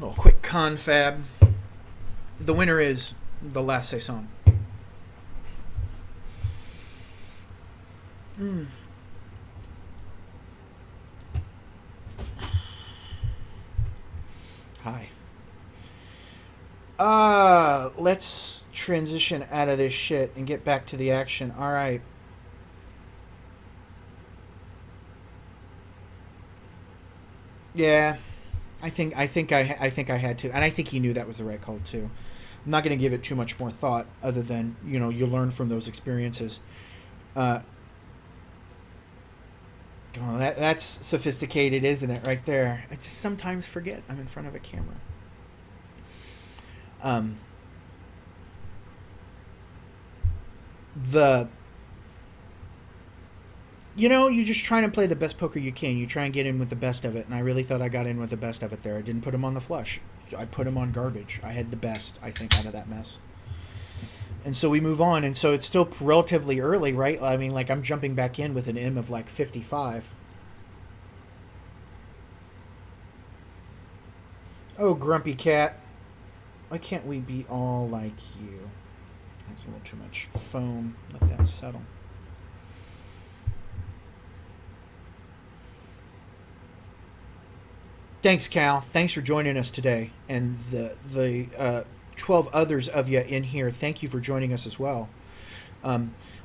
little quick confab. The winner is the last saison. Hi. Let's transition out of this shit and get back to the action. All right. Yeah, I think I had to, and I think he knew that was the right call too. I'm not going to give it too much more thought, other than you learn from those experiences. Oh, that's sophisticated, isn't it? Right there. I just sometimes forget I'm in front of a camera. You're just trying to play the best poker you can. You try and get in with the best of it, and I really thought I got in with the best of it there. I didn't put him on the flush. I put him on garbage. I had the best, I think, out of that mess. And so we move on, and so it's still relatively early, right? I mean, like, I'm jumping back in with an M of, like, 55. Oh, grumpy cat. Why can't we be all like you? That's a little too much foam. Let that settle. Thanks, Cal. Thanks for joining us today. And the 12 others of you in here, thank you for joining us as well.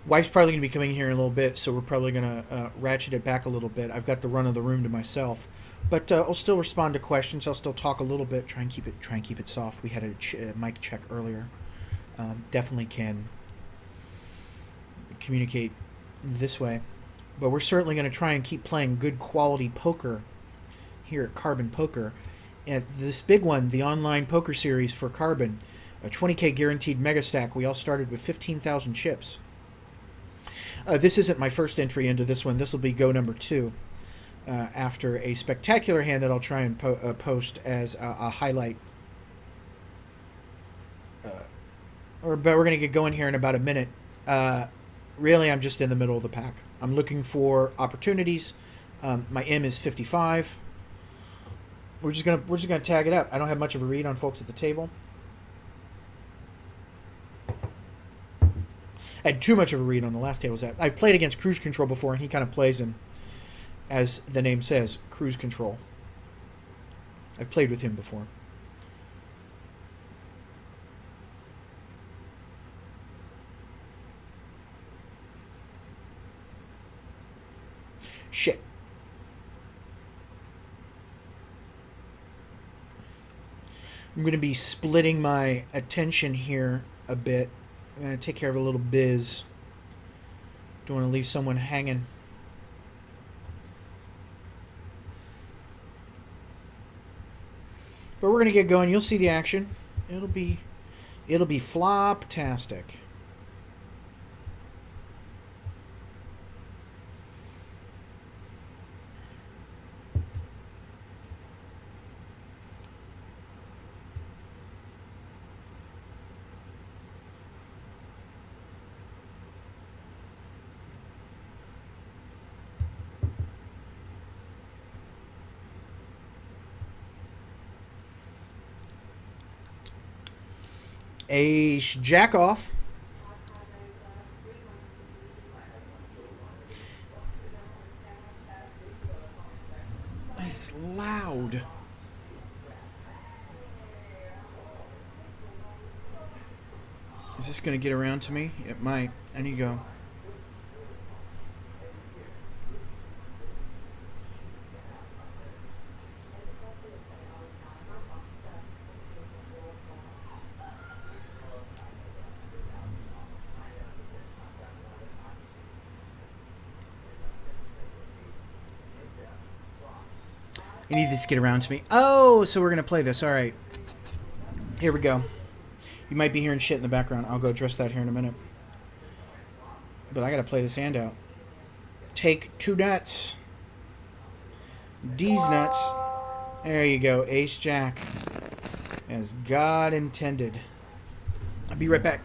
Wife's probably going to be coming here in a little bit, so we're probably going to ratchet it back a little bit. I've got the run of the room to myself. But I'll still respond to questions. I'll still talk a little bit. Try and keep it soft. We had a mic check earlier. Definitely can communicate this way. But we're certainly going to try and keep playing good quality poker here at Carbon Poker. And this big one, the online poker series for Carbon, a 20K guaranteed mega stack. We all started with 15,000 chips. This isn't my first entry into this one. This will be go number 2. After a spectacular hand that I'll try and post as a highlight. But we're going to get going here in about a minute. Really, I'm just in the middle of the pack. I'm looking for opportunities. My M is 55. We're just gonna tag it up. I don't have much of a read on folks at the table. I had too much of a read on the last table. I played against Cruise Control before, and he kind of plays in, as the name says, Cruise Control. I've played with him before. Shit. I'm going to be splitting my attention here a bit. I'm going to take care of a little biz. Don't want to leave someone hanging. But we're going to get going. You'll see the action. It'll be flop-tastic. Ace jack off. It's loud. Is this going to get around to me? It might. I need to go. You need this to get around to me. Oh, so we're going to play this. All right. Here we go. You might be hearing shit in the background. I'll go address that here in a minute. But I got to play this hand out. Take 2 nuts. D's nuts. There you go. Ace jack. As God intended. I'll be right back.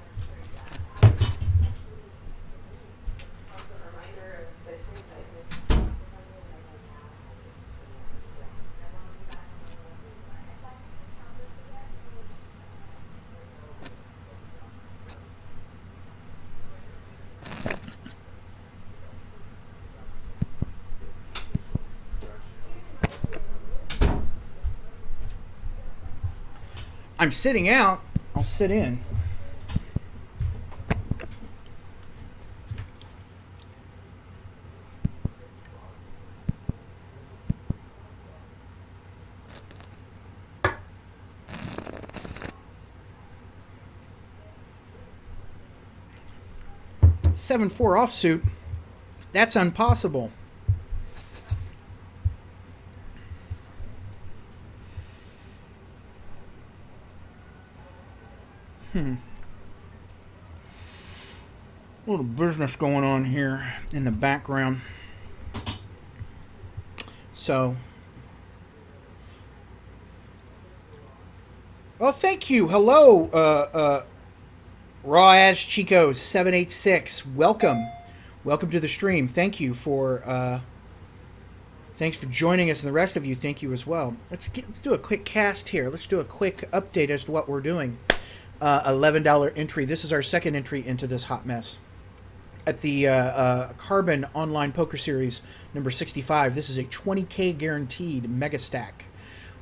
I'm sitting out. I'll sit in. Seven four offsuit. That's impossible. A little business going on here in the background. So, oh, thank you. Hello, Raw as Chico 786. Welcome to the stream. Thank you for thanks for joining us, and the rest of you, thank you as well. Let's do a quick cast here. Let's do a quick update as to what we're doing. $11 entry. This is our second entry into this hot mess. At the Carbon Online Poker Series number 65, this is a 20K guaranteed mega stack.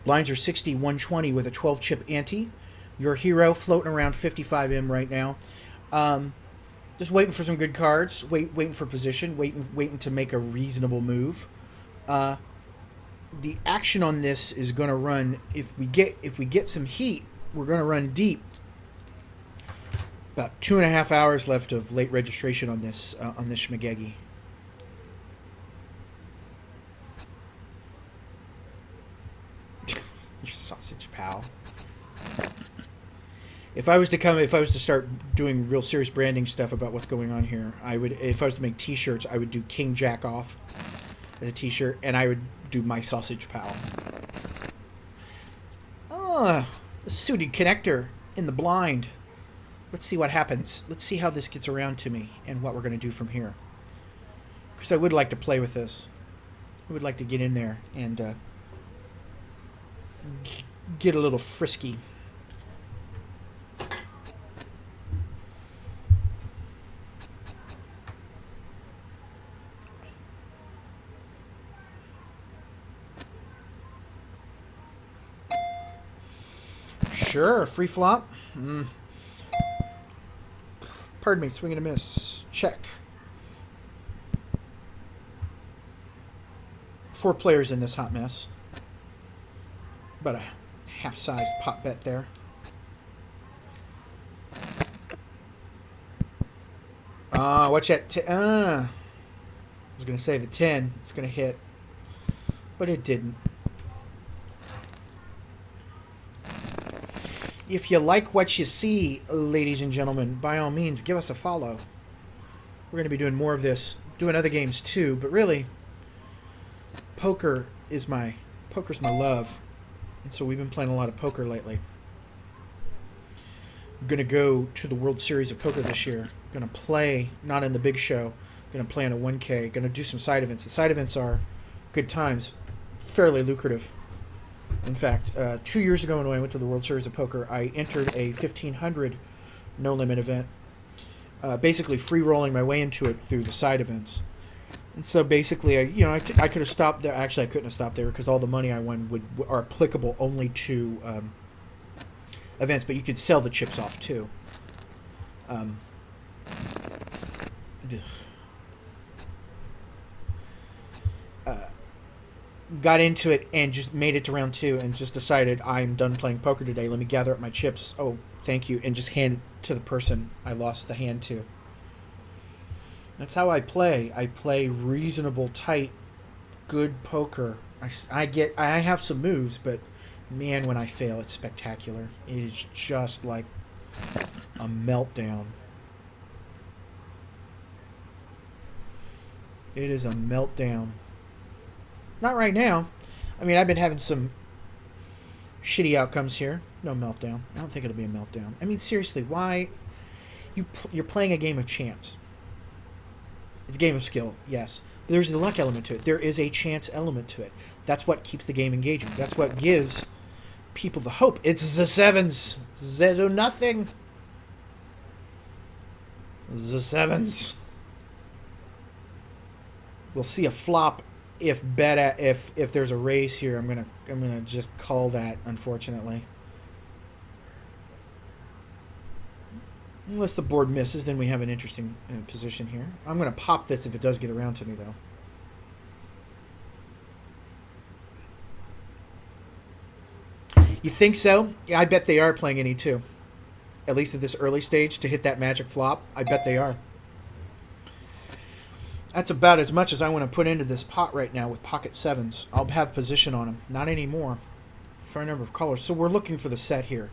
Blinds are 60, 120 with a 12-chip ante. Your hero floating around 55M right now. Just waiting for some good cards. Waiting for position. Waiting to make a reasonable move. The action on this is going to run. If we get some heat, we're going to run deep. About 2.5 hours left of late registration on this schmagegi. You sausage pal. If I was to start doing real serious branding stuff about what's going on here, if I was to make T-shirts, I would do King Jack Off as a T-shirt, and I would do my sausage pal. A suited connector in the blind. Let's see what happens. Let's see how this gets around to me and what we're going to do from here. Because I would like to play with this. I would like to get in there and get a little frisky. Sure, free flop. Pardon me, swing and a miss. Check. 4 players in this hot mess. About a half-sized pot bet there. Watch that. I was going to say the 10 is going to hit, but it didn't. If you like what you see, ladies and gentlemen, by all means, give us a follow. We're going to be doing more of this, doing other games too, but really, poker's my love, and so we've been playing a lot of poker lately. I'm going to go to the World Series of Poker this year. I'm going to play, not in the big show, I'm going to play on a 1K, going to do some side events. The side events are good times, fairly lucrative. In fact, 2 years ago when I went to the World Series of Poker, I entered a 1,500 no-limit event, basically free-rolling my way into it through the side events. And so basically, I could have stopped there. Actually, I couldn't have stopped there because all the money I won are applicable only to events, but you could sell the chips off too. Got into it and just made it to round 2 and just decided I'm done playing poker today. Let me gather up my chips. Oh, thank you. And just hand it to the person I lost the hand to. That's how I play. I play reasonable, tight, good poker. I have some moves, but man, when I fail, it's spectacular. It is just like a meltdown. It is a meltdown. Not right now. I mean, I've been having some shitty outcomes here. No meltdown. I don't think it'll be a meltdown. I mean, seriously, why? You're playing a game of chance. It's a game of skill, yes. But there's a luck element to it. There is a chance element to it. That's what keeps the game engaging. That's what gives people the hope. It's the 7s. Zero nothing. The 7s. We'll see a flop. If there's a raise here, I'm gonna just call that, unfortunately. Unless the board misses, then we have an interesting position here. I'm going to pop this if it does get around to me, though. You think so? Yeah, I bet they are playing any too. At least at this early stage to hit that magic flop. I bet they are. That's about as much as I want to put into this pot right now with pocket sevens. I'll have position on them. Not anymore. Fair number of colors. So we're looking for the set here.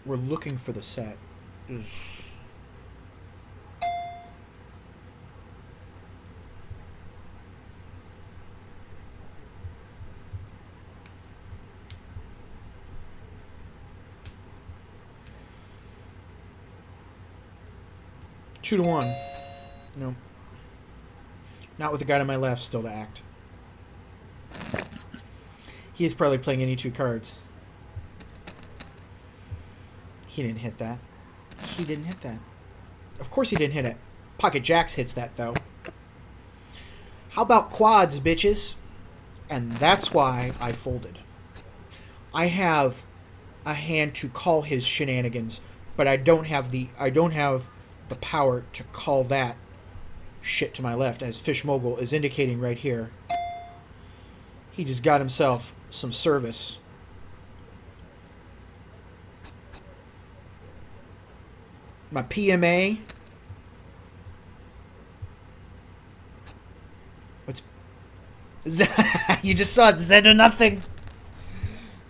We're looking for the set. Ugh. Two to one. No. Not with the guy to my left still to act. He is probably playing any two cards. He didn't hit that. He didn't hit that. Of course he didn't hit it. Pocket jacks hits that, though. How about quads, bitches? And that's why I folded. I have a hand to call his shenanigans, but I don't have the power to call that shit to my left, as Fish Mogul is indicating right here. He just got himself some service. My PMA. What's... You just saw it. Zen to nothing.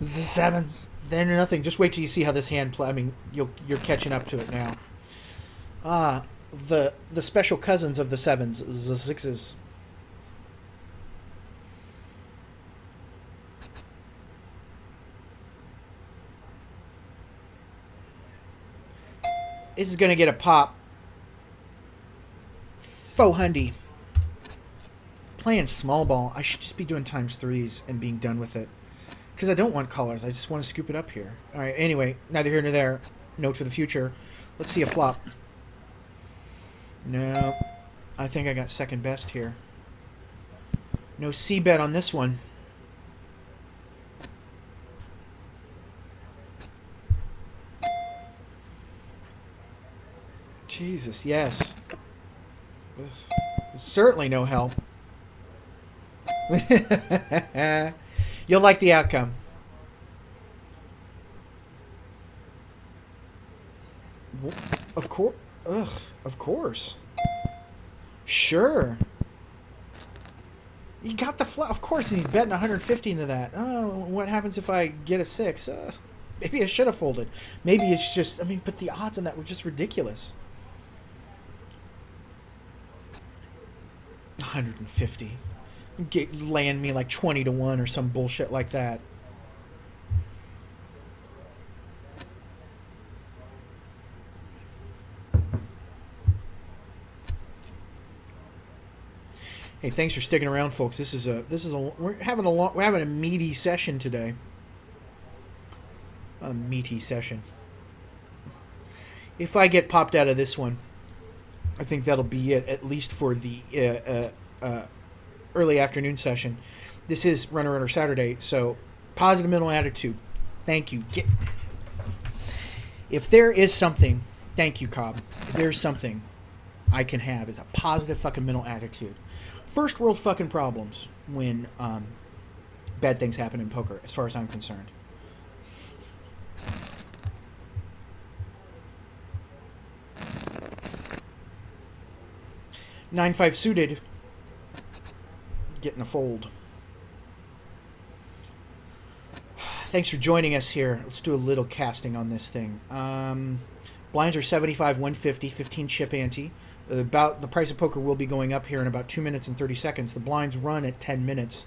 The sevens. Then to nothing. Just wait till you see how this hand play. I mean, you're catching up to it now. The special cousins of the sevens, the sixes. This is going to get a pop. Faux hundy. Playing small ball. I should just be doing times threes and being done with it. Because I don't want colors. I just want to scoop it up here. Alright, anyway. Neither here nor there. Note for the future. Let's see a flop. No. I think I got second best here. No C-bet on this one. Jesus, yes. Ugh. Certainly no help. You'll like the outcome. Of course. Ugh. Of course. Sure. You got the flop. Of course, he's betting 150 into that. Oh, what happens if I get a 6? Maybe I should have folded. Maybe it's just... I mean, but the odds on that were just ridiculous. 150. Land me like 20 to 1 or some bullshit like that. Hey, thanks for sticking around, folks. We're having a meaty session today. A meaty session. If I get popped out of this one, I think that'll be it, at least for the early afternoon session. This is Runner Saturday, so positive mental attitude. Thank you. If there is something, thank you, Cobb. If there's something I can have is a positive fucking mental attitude. First world fucking problems when bad things happen in poker, as far as I'm concerned. 9-5 suited. Getting a fold. Thanks for joining us here. Let's do a little casting on this thing. Blinds are 75, 150, 15 chip ante. About the price of poker will be going up here in about 2 minutes and 30 seconds. The blinds run at 10 minutes.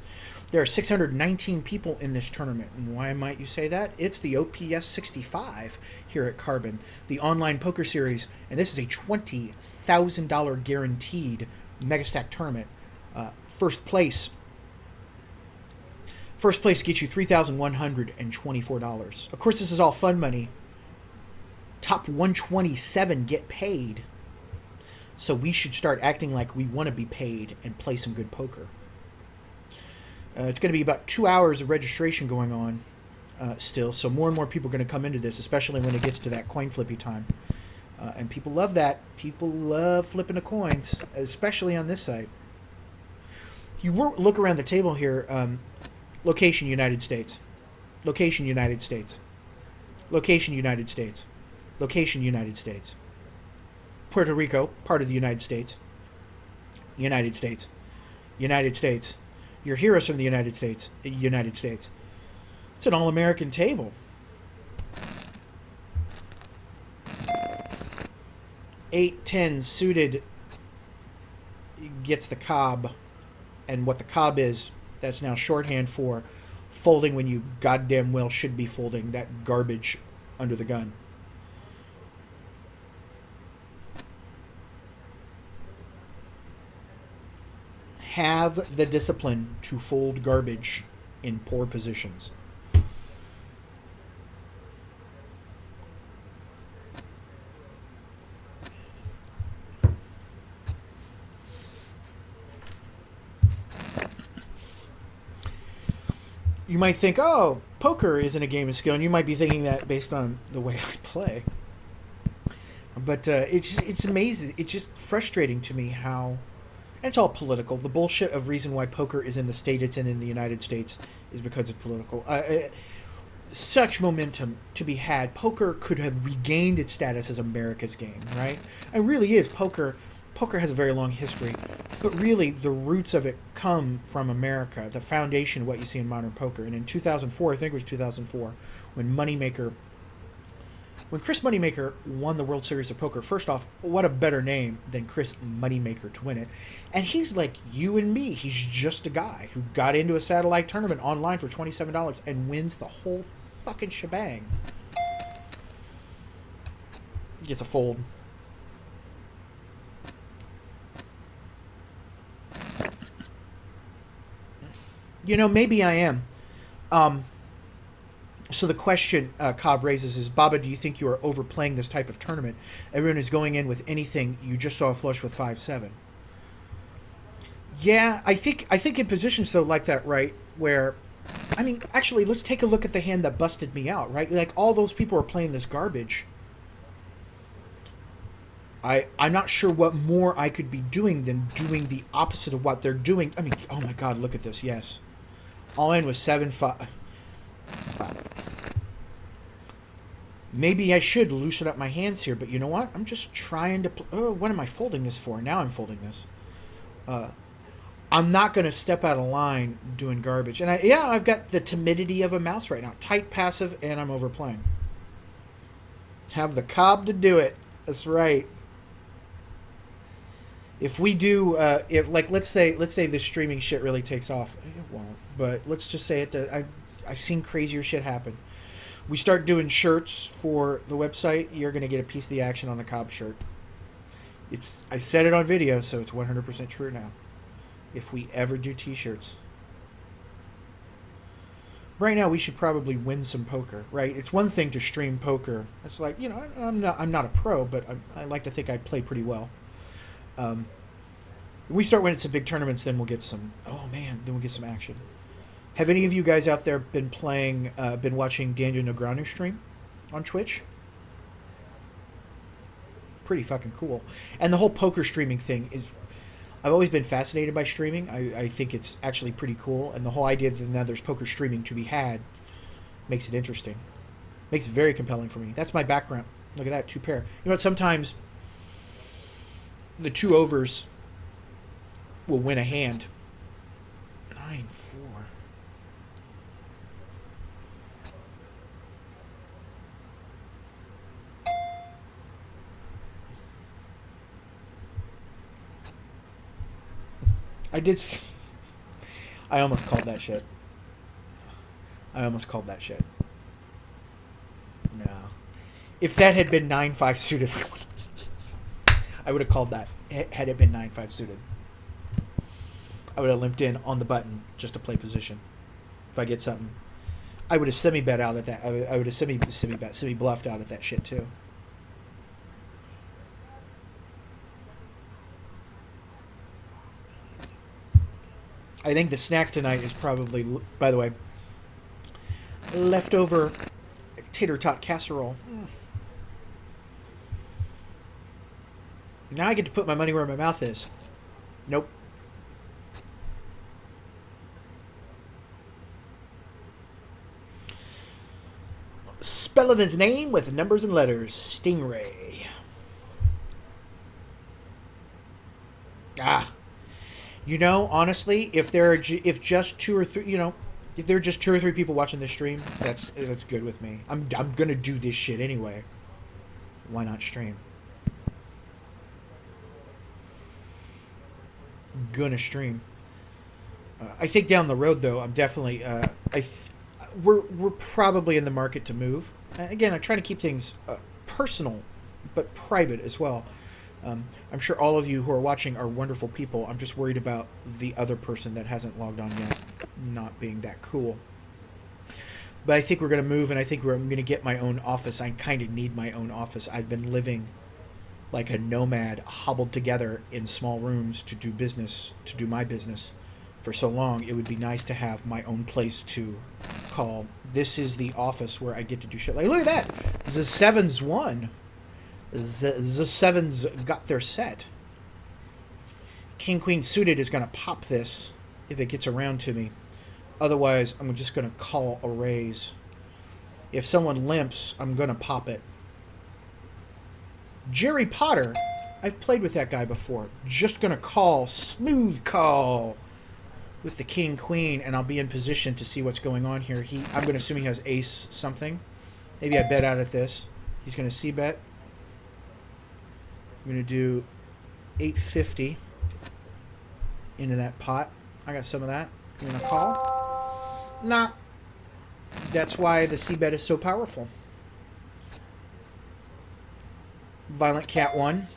There are 619 people in this tournament. And why might you say that? It's the OPS 65 here at Carbon, the online poker series, and this is a $20,000 guaranteed Megastack tournament. First place gets you $3,124. Of course, this is all fun money. Top 127 get paid. So we should start acting like we want to be paid and play some good poker. It's going to be about 2 hours of registration going on. still. So more and more people are going to come into this, especially when it gets to that coin flippy time. And people love that. People love flipping the coins, especially on this site. You look around the table here. Location, United States. Location, United States. Location, United States. Location, United States. Puerto Rico, part of the United States. United States. United States. Your heroes from the United States. United States. It's an all-American table. 8-10 suited gets the cob. And what the cob is, that's now shorthand for folding when you goddamn well should be folding that garbage under the gun. Have the discipline to fold garbage in poor positions. You might think, oh, poker isn't a game of skill, and you might be thinking that based on the way I play. But it's amazing. It's just frustrating to me how, and it's all political. The bullshit of reason why poker is in the state it's in the United States is because it's political. Such momentum to be had. Poker could have regained its status as America's game, right? It really is. Poker has a very long history, but really the roots of it come from America, the foundation of what you see in modern poker. And in 2004, I think it was 2004, when Chris Moneymaker won the World Series of Poker, first off, what a better name than Chris Moneymaker to win it. And he's like you and me. He's just a guy who got into a satellite tournament online for $27 and wins the whole fucking shebang. Gets a fold. You know, maybe I am. So the question Cobb raises is, Baba, do you think you are overplaying this type of tournament? Everyone is going in with anything. You just saw a flush with 5-7. Yeah, I think in positions, though, like that, right, where, I mean, actually, let's take a look at the hand that busted me out, right? Like, all those people are playing this garbage. I'm not sure what more I could be doing than doing the opposite of what they're doing. I mean, oh my God, look at this, yes. All in was 7-5. Maybe I should loosen up my hands here, but you know what? I'm just trying to... Oh, what am I folding this for? Now I'm folding this. I'm not going to step out of line doing garbage. And I've got the timidity of a mouse right now. Tight, passive, and I'm overplaying. Have the cob to do it. That's right. If we do, let's say this streaming shit really takes off. It won't, but let's just say it. I've seen crazier shit happen. We start doing shirts for the website. You're gonna get a piece of the action on the Cobb shirt. I said it on video, so it's 100% true now. If we ever do T-shirts, right now we should probably win some poker. Right? It's one thing to stream poker. It's like, you know, I'm not a pro, but I like to think I play pretty well. We start winning some big tournaments, then we'll get some. Oh man, then we'll get some action. Have any of you guys out there been watching Daniel Negreanu stream on Twitch? Pretty fucking cool. And the whole poker streaming thing is, I've always been fascinated by streaming. I think it's actually pretty cool, and the whole idea that now there's poker streaming to be had makes it interesting. Makes it very compelling for me. That's my background. Look at that, 2 pair. You know what? Sometimes the 2 overs will win a hand. 9-4. I almost called that shit. No. If that had been 9-5 suited, I would have called that. Had it been 9-5 suited, I would have limped in on the button just to play position. If I get something, I would have semi-bet out at that. I would have semi-bluffed out at that shit too. I think the snack tonight is probably, by the way, leftover tater tot casserole. Now I get to put my money where my mouth is. Nope. Spelling his name with numbers and letters. Stingray. Ah. You know, honestly, if there are just two or three, if there are just 2 or 3 people watching this stream, that's good with me. I'm gonna do this shit anyway. Why not stream? I'm gonna stream. I think down the road though, I'm definitely we're probably in the market to move. Again, I'm trying to keep things personal, but private as well. I'm sure all of you who are watching are wonderful people. I'm just worried about the other person that hasn't logged on yet not being that cool. But I think we're going to move, and I think I'm going to get my own office. I kind of need my own office. I've been living like a nomad, hobbled together in small rooms to do business, to do my business for so long. It would be nice to have my own place to call. This is the office where I get to do shit. Like, look at that. The Sevens won. The Sevens got their set. King Queen suited is going to pop this if it gets around to me. Otherwise, I'm just going to call a raise. If someone limps, I'm going to pop it. Jerry Potter, I've played with that guy before. Just going to call, smooth call with the King Queen, and I'll be in position to see what's going on here. I'm going to assume he has ace something. Maybe I bet out at this. He's going to c-bet. I'm going to do 850 into that pot. I got some of that. I'm going to call. Nah. That's why the c-bet is so powerful. Violent Cat 1.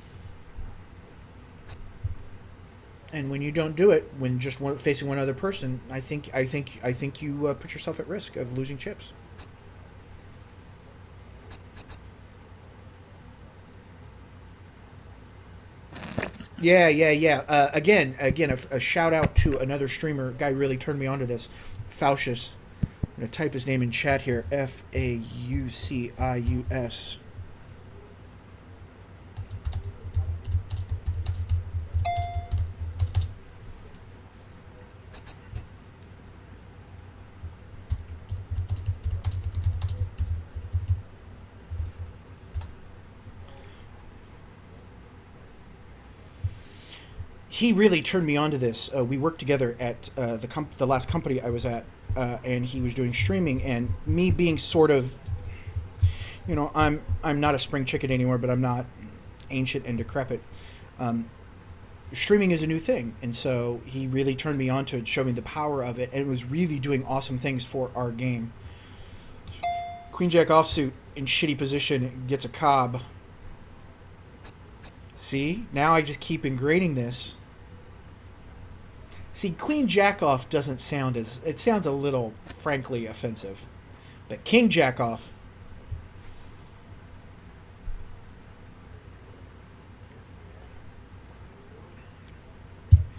And when you don't do it, when just facing one other person, I think you put yourself at risk of losing chips. Yeah. Again, a shout out to another streamer. Guy really turned me on to this. Faucius. I'm going to type his name in chat here. Faucius. He really turned me on to this. We worked together at the last company I was at, and he was doing streaming. And me being sort of, I'm not a spring chicken anymore, but I'm not ancient and decrepit. Streaming is a new thing, and so he really turned me on to it, showed me the power of it, and it was really doing awesome things for our game. Queen Jack offsuit in shitty position gets a cob. See, now I just keep ingraining this. See, Queen Jack off doesn't sound as... It sounds a little, frankly, offensive. But King Jack off...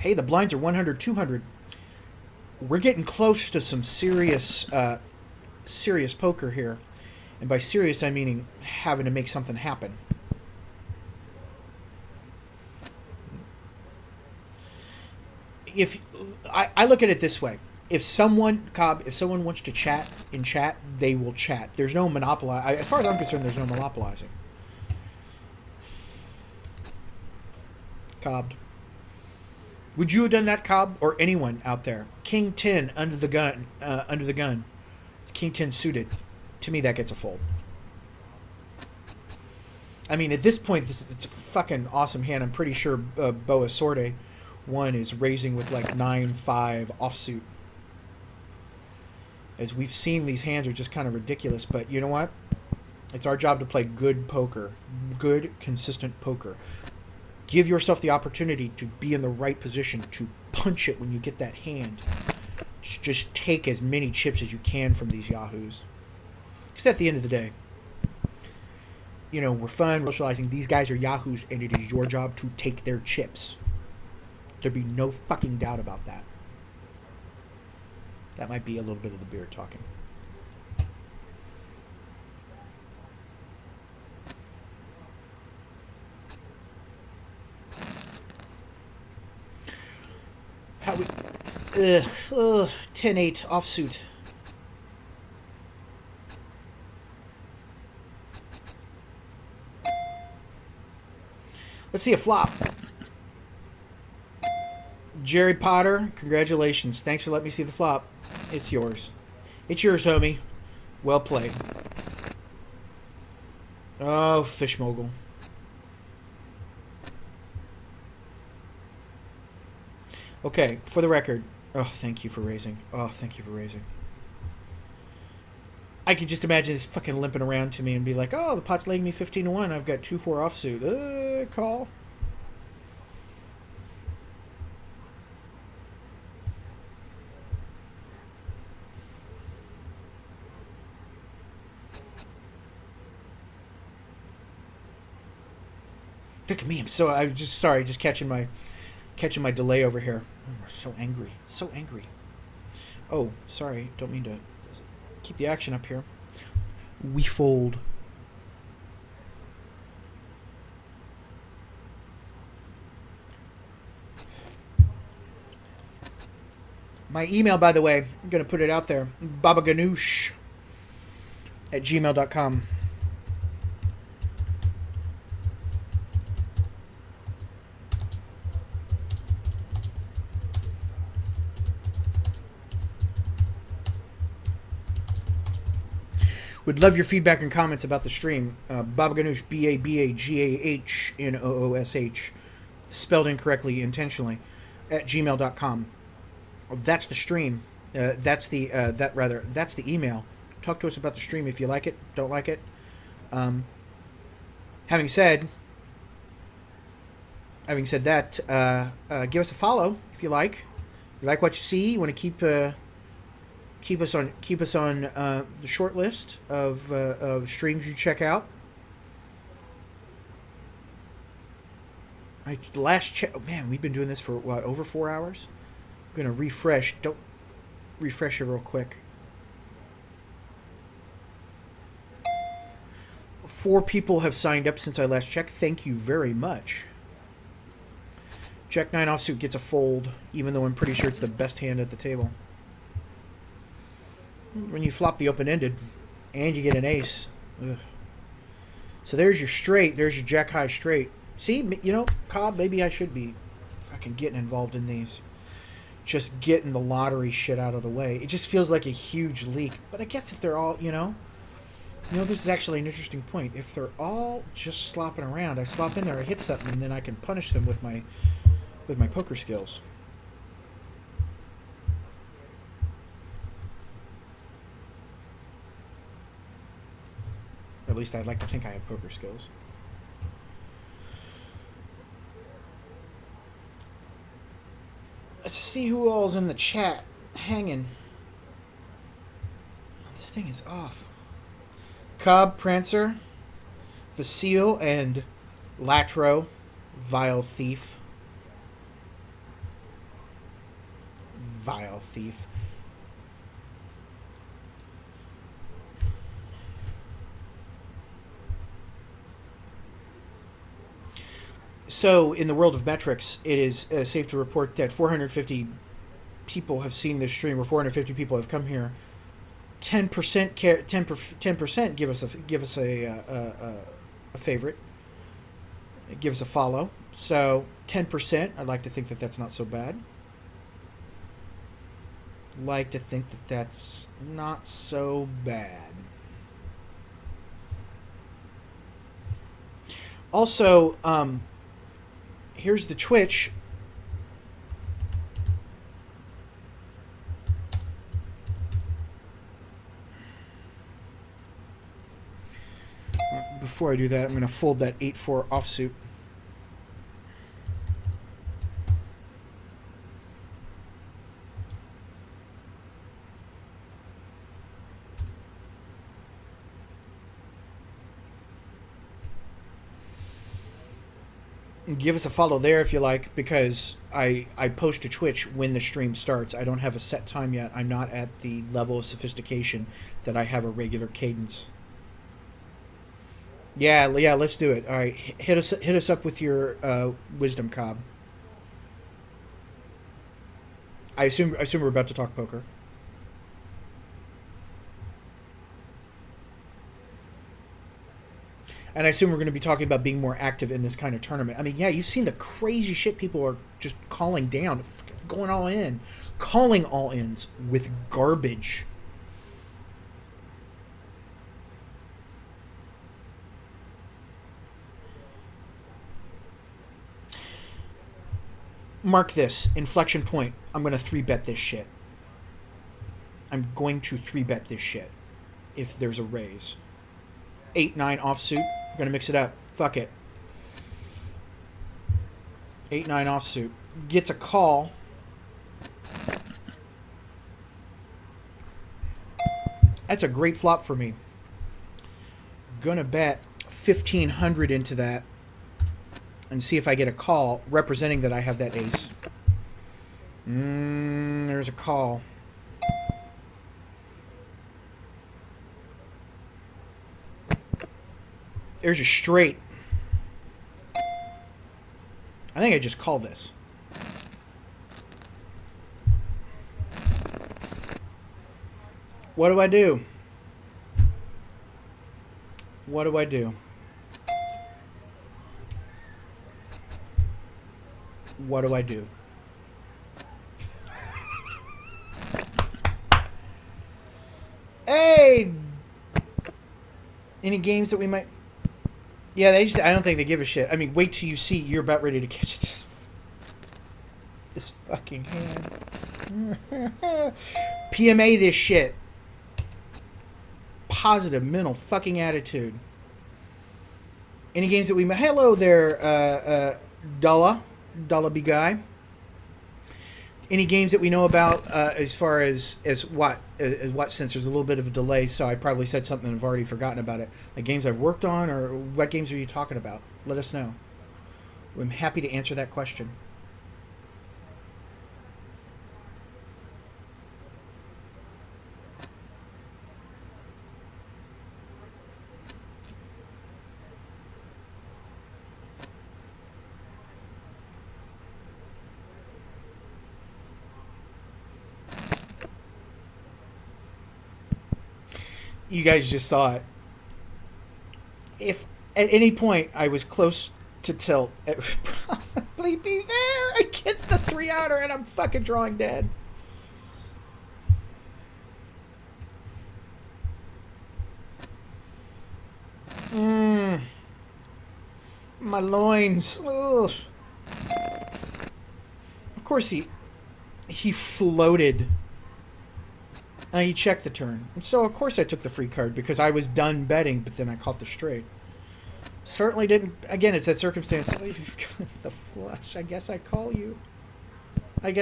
Hey, the blinds are 100, 200. We're getting close to some serious poker here. And by serious, I mean having to make something happen. If I look at it this way, if someone wants to chat in chat, they will chat. There's no monopolize. As far as I'm concerned, there's no monopolizing. Cobbed. Would you have done that, Cobb, or anyone out there? King 10 under the gun. King 10 suited. To me, that gets a fold. I mean, at this point, it's a fucking awesome hand. I'm pretty sure Boa Sorte 1 is raising with like 9-5 offsuit. As we've seen, these hands are just kind of ridiculous, but you know what? It's our job to play good poker. Good, consistent poker. Give yourself the opportunity to be in the right position to punch it when you get that hand. Just take as many chips as you can from these yahoos. Because at the end of the day, we're fun, socializing. These guys are yahoos, and it is your job to take their chips. There'd be no fucking doubt about that. That might be a little bit of the beer talking. Ugh, 10-8 offsuit. Let's see a flop. Jerry Potter, congratulations. Thanks for letting me see the flop. It's yours. It's yours, homie. Well played. Oh, fish mogul. Okay, for the record. Oh, thank you for raising. Oh, thank you for raising. I could just imagine this fucking limping around to me and be like, oh, the pot's laying me 15-1. I've got 2-4 offsuit. Call. Look at me. I'm just sorry, just catching my delay over here. I'm so angry. So angry. Oh, sorry. Don't mean to keep the action up here. We fold. My email, by the way, I'm going to put it out there. babaganoush@gmail.com. Would love your feedback and comments about the stream. Baba Ganoush, BABAGAHNOOSH, spelled incorrectly intentionally, at gmail.com. That's the stream. That's the email. Talk to us about the stream if you like it, don't like it. Having said that, give us a follow if you like. You like what you see? You want to keep us on the short list of streams you check out. Last check. Oh, man, we've been doing this for what, over 4 hours? I'm gonna refresh. Don't refresh it real quick. 4 people have signed up since I last checked. Thank you very much. Jack 9 offsuit gets a fold, even though I'm pretty sure it's the best hand at the table. When you flop the open-ended and you get an ace. Ugh. So there's your straight. There's your jack high straight. See, you know, Cobb, maybe I should be fucking getting involved in these. Just getting the lottery shit out of the way. It just feels like a huge leak. But I guess if they're all, this is actually an interesting point. If they're all just slopping around, I slop in there, I hit something, and then I can punish them with my poker skills. At least I'd like to think I have poker skills. Let's see who all's in the chat. Hanging. Oh, this thing is off. Cobb, Prancer, the Seal, and Latro, Vile Thief. Vile Thief. So, in the world of metrics, it is safe to report that 450 people have seen this stream, or 450 people have come here. 10% give us a favorite, give us a follow. So 10%, I'd like to think that that's not so bad. Like to think that that's not so bad. Also, here's the Twitch. Before I do that, I'm going to fold that 8-4 offsuit. Give us a follow there if you like, because I post to Twitch when the stream starts. I don't have a set time yet. I'm not at the level of sophistication that I have a regular cadence. Yeah, let's do it. All right, hit us up with your wisdom, Cobb. I assume we're about to talk poker. And I assume we're going to be talking about being more active in this kind of tournament. I mean, yeah, you've seen the crazy shit people are just calling down, going all in, calling all ins with garbage. Mark this, inflection point. I'm going to 3-bet this shit. I'm going to 3-bet this shit if there's a raise. 8-9 offsuit. I'm going to mix it up. Fuck it. 8-9 offsuit. Gets a call. That's a great flop for me. Gonna bet 1,500 into that and see if I get a call representing that I have that ace. There's a call. There's a straight. I think I just call this. What do I do? What do I do? What do I do? Hey! Any games that we might... Yeah, I don't think they give a shit. I mean, wait till you see you're about ready to catch this fucking hand. PMA this shit. Positive mental fucking attitude. Any games that we... Hello there, Dalla B guy. Any games that we know about as far as what since there's a little bit of a delay, so I probably said something and I've already forgotten about it. Like games I've worked on, or what games are you talking about? Let us know. I'm happy to answer that question. You guys just saw it. If at any point I was close to tilt, it would probably be there. I get the 3-outer and I'm fucking drawing dead. My loins. Ugh. Of course he floated. He checked the turn. And so, of course, I took the free card because I was done betting, but then I caught the straight. Certainly didn't... Again, it's that circumstance. Oh, you've got the flush. I guess I call you. I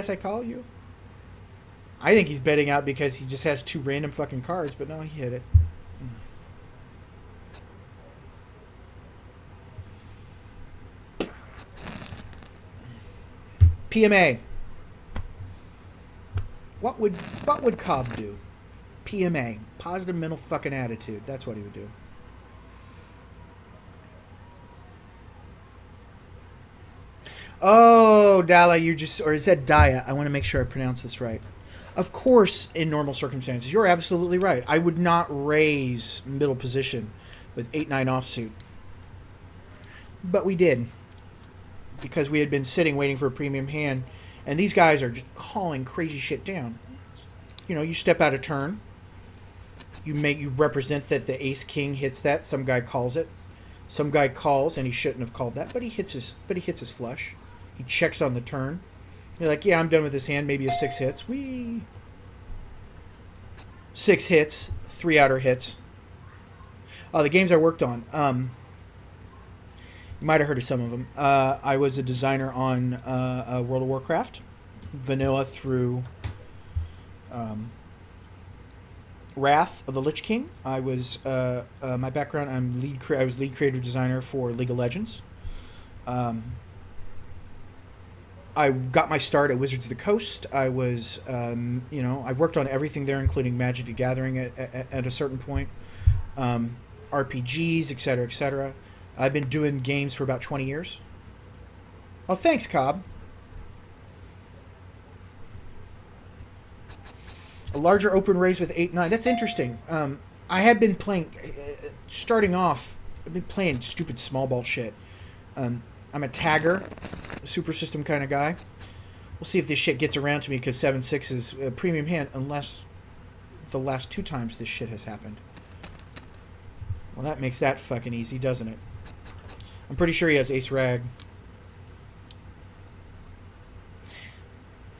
think he's betting out because he just has 2 random fucking cards, but no, he hit it. PMA. What would Cobb do? PMA. Positive mental fucking attitude. That's what he would do. Oh, Dala, you just... Or is that Daya? I want to make sure I pronounce this right. Of course, in normal circumstances, you're absolutely right. I would not raise middle position with 8-9 offsuit. But we did. Because we had been sitting waiting for a premium hand. And these guys are just calling crazy shit down. You know, you step out of turn. You represent that the ace king hits that. Some guy calls it. Some guy calls and he shouldn't have called that, but he hits his flush. He checks on the turn. You're like, yeah, I'm done with this hand. Maybe a 6 hits. Whee! 6 hits, 3-outer hits. The games I worked on. You might have heard of some of them. I was a designer on World of Warcraft, vanilla through Wrath of the Lich King. I was my background. I was lead creative designer for League of Legends. I got my start at Wizards of the Coast. I was, I worked on everything there, including Magic the Gathering at a certain point, RPGs, etc., etc. I've been doing games for about 20 years. Oh, thanks, Cobb. A larger open raise with 8-9. That's interesting. I had been playing, starting off, I've been playing stupid small ball shit. I'm a tagger, super system kind of guy. We'll see if this shit gets around to me, because 7-6 is a premium hand, unless the last 2 times this shit has happened. Well, that makes that fucking easy, doesn't it? I'm pretty sure he has ace rag.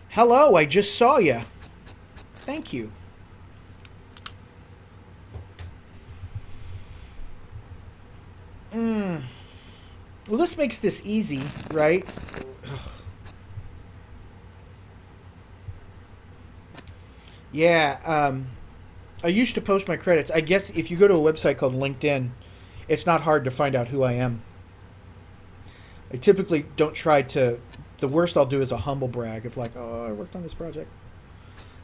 Hello, I just saw ya. Thank you. Well, this makes this easy, right? Ugh. Yeah, I used to post my credits. I guess if you go to a website called LinkedIn, it's not hard to find out who I am. I typically don't try to... The worst I'll do is a humble brag of like, oh, I worked on this project.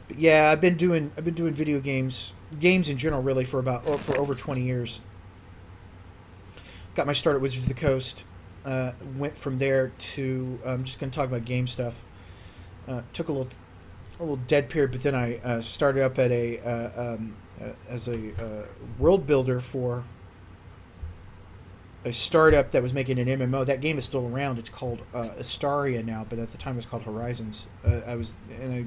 But yeah, I've been doing video games in general, really, for over 20 years. Got my start at Wizards of the Coast. Went from there to... I'm just going to talk about game stuff. Took a little dead period, but then I started up at as a world builder for a startup that was making an MMO. That game is still around. It's called Astaria now, but at the time it was called Horizons. I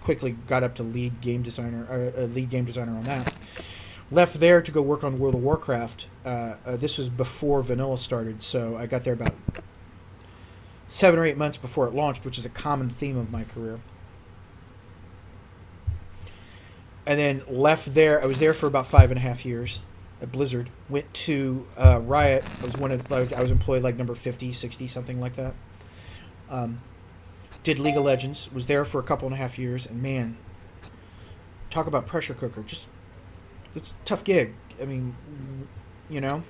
quickly got up to lead game designer on that. Left there to go work on World of Warcraft. This was before Vanilla started, so I got there about 7 or 8 months before it launched, which is a common theme of my career. And then left there. I was there for about 5.5 years at Blizzard. Went to Riot. I was employed like number 50, 60, something like that. Did League of Legends. Was there for a 2.5 years. And man, talk about pressure cooker. Just, it's a tough gig. I mean, you know.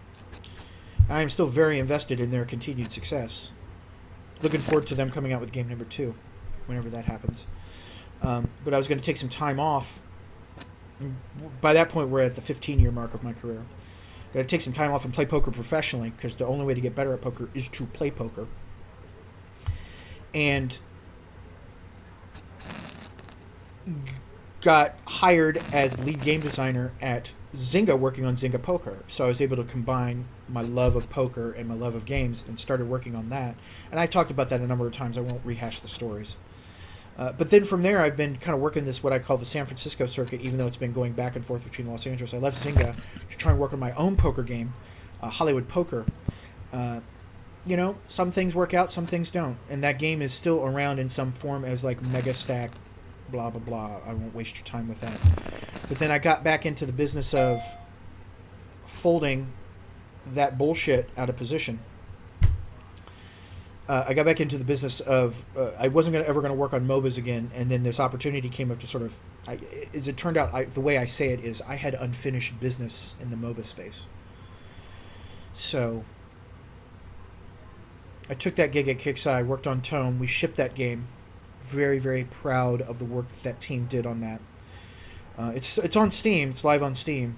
I am still very invested in their continued success. Looking forward to them coming out with game number 2, whenever that happens. But I was going to take some time off. By that point, we're at the 15-year mark of my career. Got to take some time off and play poker professionally, because the only way to get better at poker is to play poker. And got hired as lead game designer at Zynga, working on Zynga Poker. So I was able to combine my love of poker and my love of games, and started working on that. And I talked about that a number of times. I won't rehash the stories. But then from there, I've been kind of working this, what I call the San Francisco circuit, even though it's been going back and forth between Los Angeles. I left Zynga to try and work on my own poker game, Hollywood Poker. You know, some things work out, some things don't. And that game is still around in some form as like Mega Stack, blah, blah, blah. I won't waste your time with that. But then I got back into the business of folding that bullshit out of position. I got back into the business of I wasn't ever going to work on MOBAs again, and then this opportunity came up to sort of, as it turned out, the way I say it is I had unfinished business in the MOBA space. So I took that gig at Kixeye, worked on Tome, we shipped that game. Very, very proud of the work that team did on that. It's on Steam, it's live on Steam.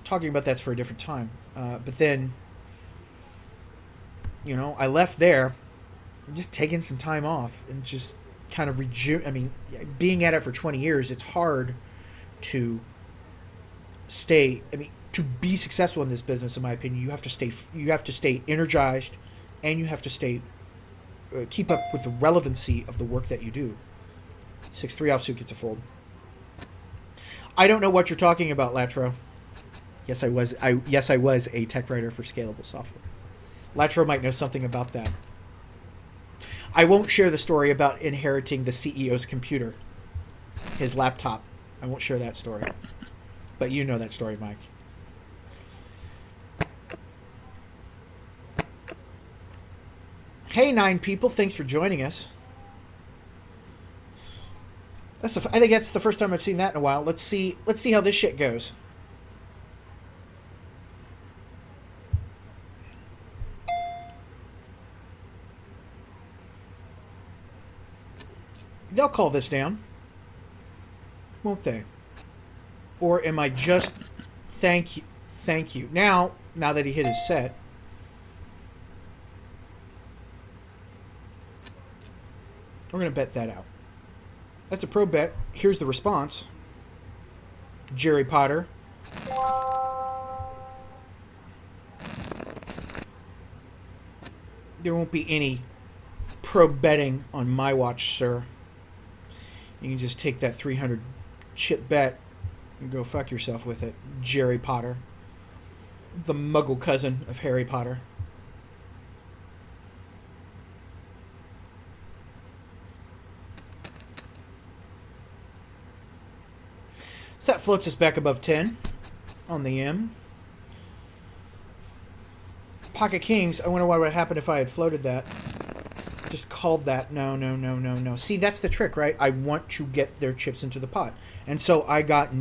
Talking about that's for a different time. But then, you know, I left there, just taking some time off and just kind of being at it for 20 years, it's hard to stay. I mean, to be successful in this business, in my opinion, you have to stay energized, and you have to keep up with the relevancy of the work that you do. 6-3 offsuit gets a fold. I don't know what you're talking about, Latro. Yes, I was a tech writer for scalable software. Latro might know something about that. I won't share the story about inheriting the CEO's computer, his laptop. I won't share that story. But you know that story, Mike. Hey, 9 people, thanks for joining us. I think that's the first time I've seen that in a while. Let's see how this shit goes. They'll call this down, won't they? Or am I just thank you? Now that he hit his set, We're going to bet that out. That's a pro bet. Here's the response. Jerry Potter. There won't be any pro betting on my watch, sir. You can just take that 300 chip bet and go fuck yourself with it. Jerry Potter. The muggle cousin of Harry Potter. So that floats us back above 10 on the M. Pocket Kings, I wonder what would happen if I had floated that. Just called that. No. See, that's the trick, right? I want to get their chips into the pot. And so I got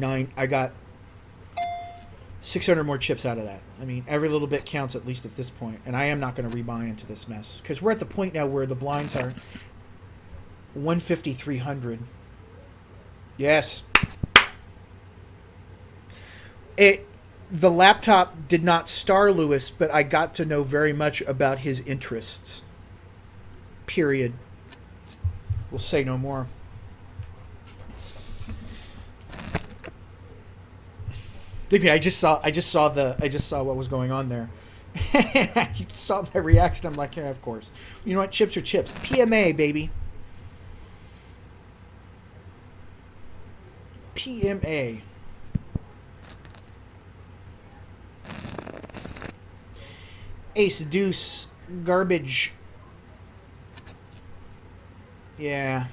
600 more chips out of that. I mean, every little bit counts, at least at this point. And I am not going to rebuy into this mess. Because we're at the point now where the blinds are 150, 300. Yes. The laptop did not star Lewis, but I got to know very much about his interests. Period. We'll say no more. I just saw what was going on there. You saw my reaction. I'm like, yeah, of course. You know what? Chips are chips. PMA, baby. PMA. Ace, deuce, garbage. Yeah.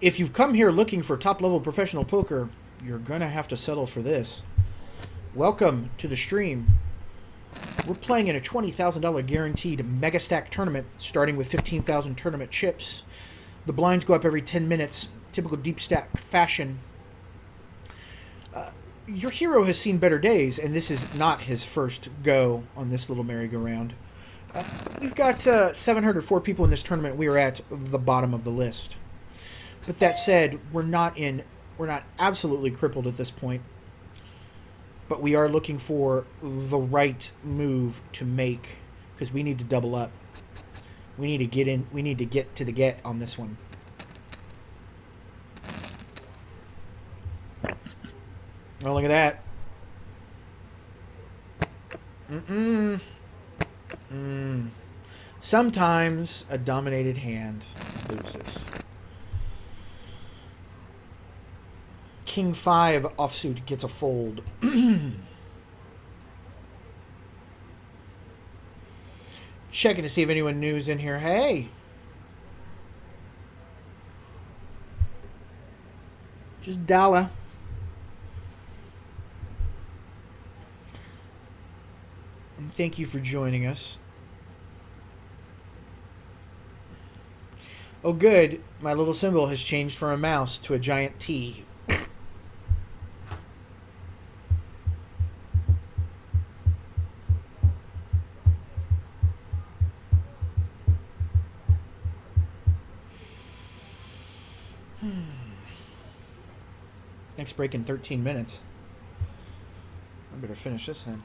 If you've come here looking for top-level professional poker, you're going to have to settle for this. Welcome to the stream. We're playing in a $20,000 guaranteed mega stack tournament, starting with 15,000 tournament chips. The blinds go up every 10 minutes, typical deep stack fashion. Your hero has seen better days, and this is not his first go on this little merry-go-round. We've got 704 people in this tournament. We are at the bottom of the list. But that said, we're not absolutely crippled at this point. But we are looking for the right move to make, because we need to double up. We need to get in. We need to get to the get on this one. Oh, look at that. Sometimes a dominated hand loses. King 5 offsuit gets a fold. Checking to see if anyone new's in here. Hey. Just Dalla. And thank you for joining us. Oh, good. My little symbol has changed from a mouse to a giant T. Next break in 13 minutes. I better finish this then.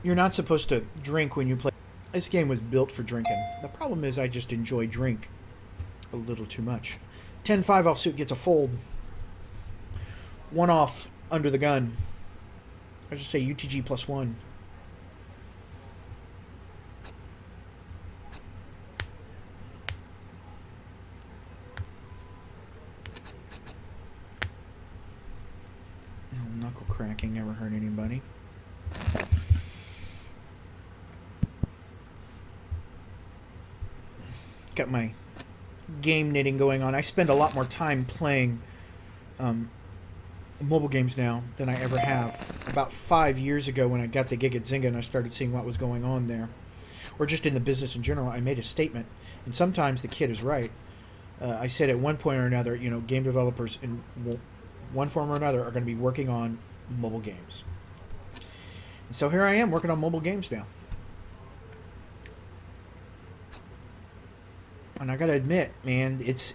You're not supposed to drink when you play. This game was built for drinking. The problem is I just enjoy drink a little too much. 10-5 offsuit gets a fold. One off under the gun. I should say UTG +1. Knuckle cracking never hurt anybody. Got my game knitting going on. I spend a lot more time playing mobile games now than I ever have. About 5 years ago when I got the gig at Zynga and I started seeing what was going on there, or just in the business in general, I made a statement. And sometimes the kid is right. I said at one point or another, game developers in one form or another are going to be working on mobile games. And so here I am working on mobile games now. And I gotta admit, man, it's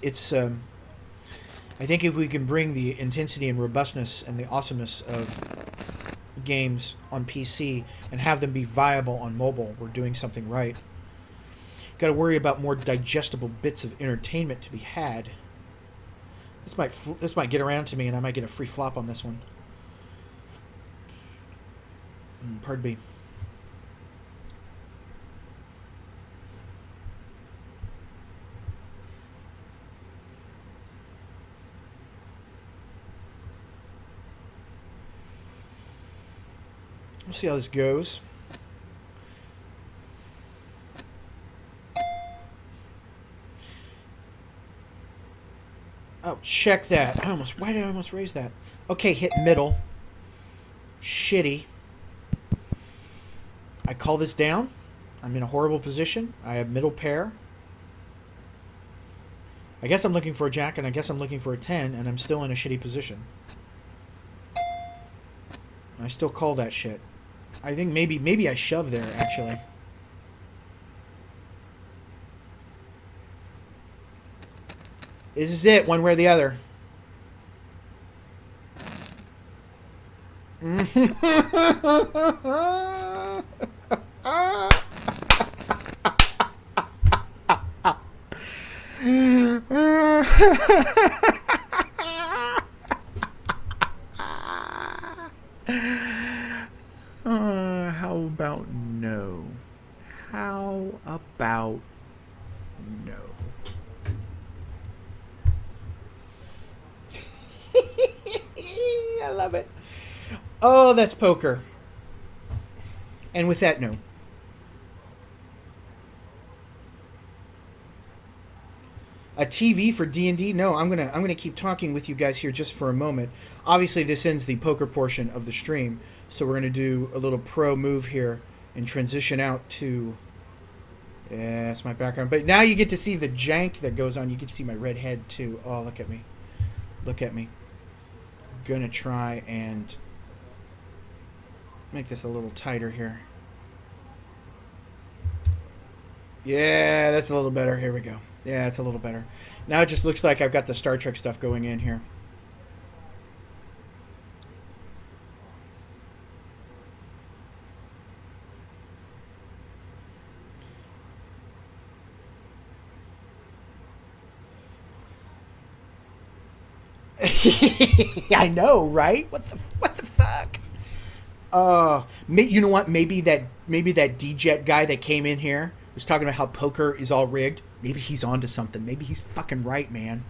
I think if we can bring the intensity and robustness and the awesomeness of games on PC and have them be viable on mobile, we're doing something right. Got to worry about more digestible bits of entertainment to be had. This might get around to me, and I might get a free flop on this one. Pardon me. We'll see how this goes. Oh, check that. Why did I almost raise that? Okay, hit middle. Shitty. I call this down. I'm in a horrible position. I have middle pair. I guess I'm looking for a jack, and I guess I'm looking for a 10, and I'm still in a shitty position. I still call that shit. I think maybe I shove there, actually. This is it, one way or the other. How about no? How about no? I love it. Oh, that's poker. And with that, no. A TV for D&D? No, I'm gonna keep talking with you guys here just for a moment. Obviously, this ends the poker portion of the stream, so we're gonna do a little pro move here and transition out to. Yeah, that's my background. But now you get to see the jank that goes on. You get to see my red head too. Oh, look at me. Look at me. Gonna try and make this a little tighter here. Yeah, that's a little better. Here we go. Yeah, it's a little better. Now it just looks like I've got the Star Trek stuff going in here. I know, right? What the fuck? You know what? Maybe that D-Jet guy that came in here was talking about how poker is all rigged. Maybe he's onto something. Maybe he's fucking right, man.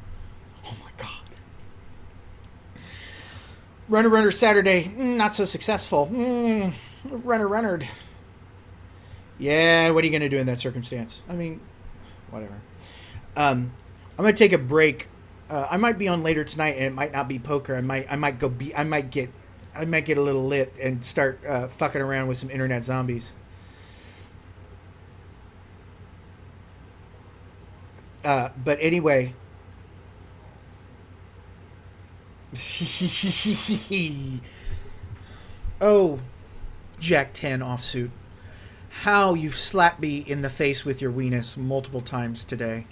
Oh my god. Runner Saturday, not so successful. Runnered. Yeah, what are you gonna do in that circumstance? I mean, whatever. I'm gonna take a break. I might be on later tonight, and it might not be poker. I might get a little lit and start fucking around with some internet zombies. But anyway. Oh, Jack 10 offsuit. How you've slapped me in the face with your weenus multiple times today.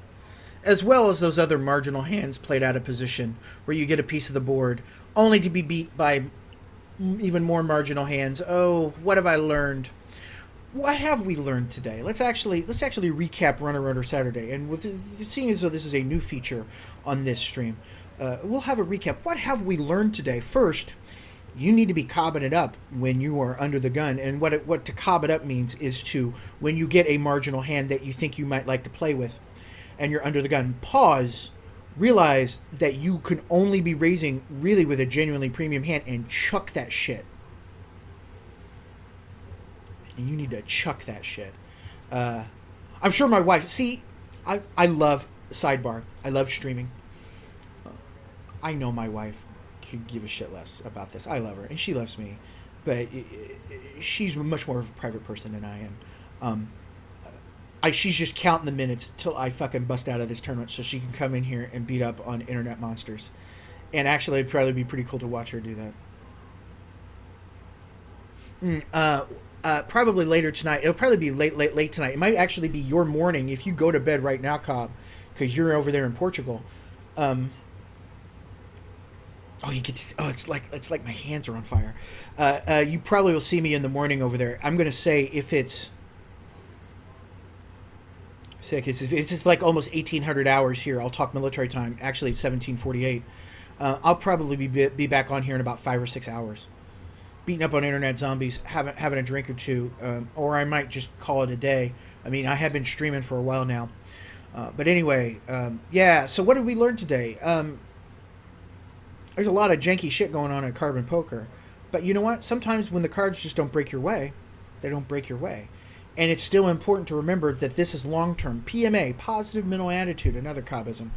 As well as those other marginal hands played out of position where you get a piece of the board only to be beat by even more marginal hands. Oh, what have I learned? What have we learned today? Let's actually recap Runner Saturday. And with seeing as though this is a new feature on this stream, we'll have a recap. What have we learned today? First, you need to be cobbing it up when you are under the gun. And what to cob it up means is to, when you get a marginal hand that you think you might like to play with, and you're under the gun, pause, realize that you can only be raising really with a genuinely premium hand, and chuck that shit. And you need to chuck that shit. I'm sure my wife... See, I love... Sidebar. I love streaming. I know my wife could give a shit less about this. I love her, and she loves me. But she's much more of a private person than I am. She's just counting the minutes till I fucking bust out of this tournament so she can come in here and beat up on internet monsters. And actually, it'd probably be pretty cool to watch her do that. Probably later tonight. It'll probably be late tonight. It might actually be your morning if you go to bed right now, Cobb, because you're over there in Portugal. Oh, you get to see, oh, it's like my hands are on fire. You probably will see me in the morning over there. I'm gonna say if it's sick, it's just like almost 1,800 hours here. I'll talk military time. Actually, it's 1748. I'll probably be back on here in about 5 or 6 hours, beating up on internet zombies, having a drink or two, or I might just call it a day. I mean, I have been streaming for a while now, but anyway, yeah. So what did we learn today? There's a lot of janky shit going on at Carbon Poker, but you know what? Sometimes when the cards just don't break your way, they don't break your way. And it's still important to remember that this is long-term. PMA, positive mental attitude, another Cobbism.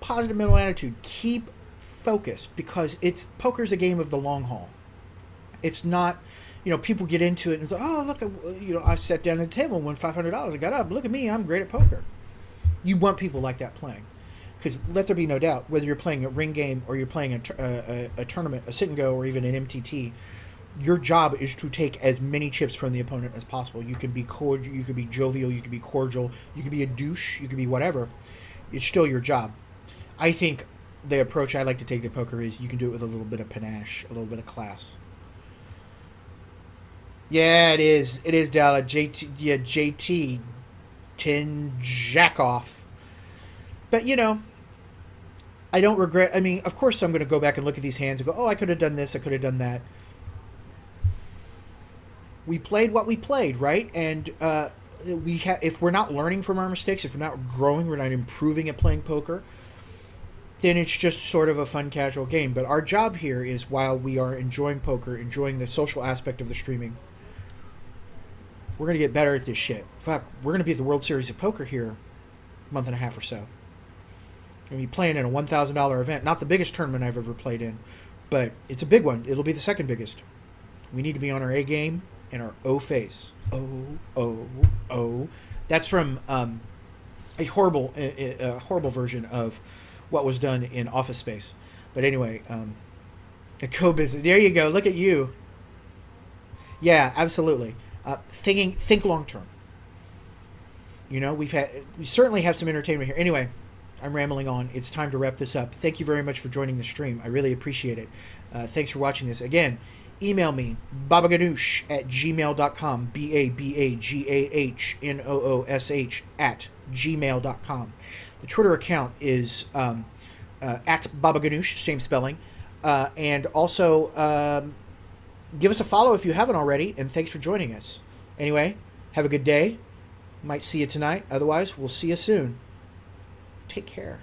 Positive mental attitude. Keep focused because poker's a game of the long haul. It's not, people get into it and say, oh, look, I sat down at the table and won $500. I got up. Look at me. I'm great at poker. You want people like that playing. Because let there be no doubt, whether you're playing a ring game or you're playing a tournament, a sit and go, or even an MTT, your job is to take as many chips from the opponent as possible. You can be cordial, you could be jovial, you could be cordial, you could be a douche, you could be whatever. It's still your job. I think the approach I like to take to poker is you can do it with a little bit of panache, a little bit of class. Yeah, it is. It is, Dalla. JT. 10 jack off. But, I don't regret. I mean, of course I'm going to go back and look at these hands and go, oh, I could have done this, I could have done that. We played what we played, right? And if we're not learning from our mistakes, if we're not growing, we're not improving at playing poker, then it's just sort of a fun, casual game. But our job here is, while we are enjoying poker, enjoying the social aspect of the streaming, we're going to get better at this shit. Fuck, we're going to be at the World Series of Poker here a month and a half or so. We'll be playing in a $1,000 event. Not the biggest tournament I've ever played in, but it's a big one. It'll be the second biggest. We need to be on our A game and our O face. Oh. That's from a horrible version of what was done in Office Space. But anyway, the co-business. There you go. Look at you. Yeah, absolutely. Think long term. We certainly have some entertainment here. Anyway, I'm rambling on. It's time to wrap this up. Thank you very much for joining the stream. I really appreciate it. Thanks for watching this. Again, email me, babaganoush@gmail.com, BABAGAHNOOSH @gmail.com. The Twitter account is at babaganoush, same spelling. And also, give us a follow if you haven't already, and thanks for joining us. Anyway, have a good day. Might see you tonight. Otherwise, we'll see you soon. Take care.